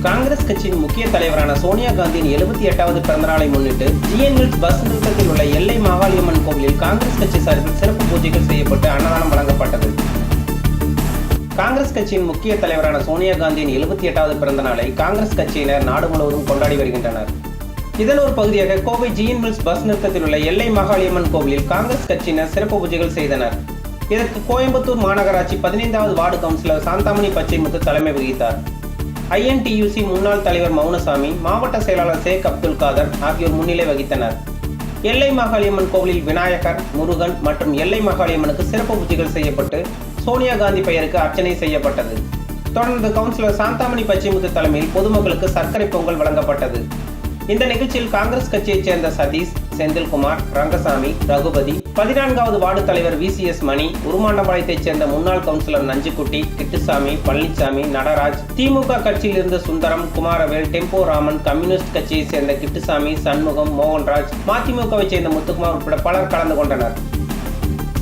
காங்கிரஸ் கட்சியின் முக்கிய தலைவரான சோனியா காந்தியின் 78வது பிறந்த நாளை முன்னிட்டு ஜிஎன் மில்ஸ் பஸ் நிறுத்தத்தில் உள்ள எல்லை மாகாளியம்மன் கோவிலில் காங்கிரஸ் கட்சி சார்பில் சிறப்பு பூஜைகள் செய்யப்பட்டு அன்னதானம் வழங்கப்பட்டது. காங்கிரஸ் கட்சியின் முக்கிய தலைவரான சோனியா காந்தியின் 78வது பிறந்த நாளை காங்கிரஸ் கட்சியினர் நாடு முழுவதும் கொண்டாடி வருகின்றனர். இதன் ஒரு பகுதியாக கோவை ஜிஎன் மில்ஸ் பஸ் நிறுத்தத்தில் உள்ள எல்லை மாகாளியம்மன் கோவிலில் காங்கிரஸ் கட்சியினர் சிறப்பு பூஜைகள் செய்தனர். இதற்கு கோயம்புத்தூர் மாநகராட்சி 15வது வார்டு கவுன்சிலர் சாந்தாமணி பச்சைமுத்து தலைமை வகித்தார். ஐஎன்டியூசி முன்னாள் தலைவர் மௌனசாமி, மாவட்ட செயலாளர் ஷேக் அப்துல் காதர் ஆகியோர் முன்னிலை வகித்தனர். எல்லை மாகாளியம்மன் கோவிலில் விநாயகர், முருகன் மற்றும் எல்லை மாகாளியம்மனுக்கு சிறப்பு பூஜைகள் செய்யப்பட்டு சோனியா காந்தி பெயருக்கு அர்ச்சனை செய்யப்பட்டது. தொடர்ந்து கவுன்சிலர் சாந்தாமணி பச்சைமுத்து தலைமையில் பொதுமக்களுக்கு சர்க்கரை பொங்கல் வழங்கப்பட்டது. இந்த நிகழ்ச்சியில் காங்கிரஸ் கட்சியைச் சேர்ந்த சதீஷ், செந்தில்குமார், ரங்கசாமி, ரகுபதி, 14வது வார்டு தலைவர் விசிஎஸ் மணி, உருமாண்டபாளையத்தைச் சேர்ந்த முன்னாள் கவுன்சிலர் நஞ்சுக்குட்டி, கிட்டுசாமி, பழனிசாமி, நடராஜ், திமுக கட்சியில் இருந்த சுந்தரம், குமாரவேல், டெம்போ ராமன், கம்யூனிஸ்ட் கட்சியைச் சேர்ந்த கிட்டுசாமி, சண்முகம், மோகன்ராஜ், மதிமுகவைச் சேர்ந்த முத்துக்குமார் உட்பட பலர் கலந்து கொண்டனர்.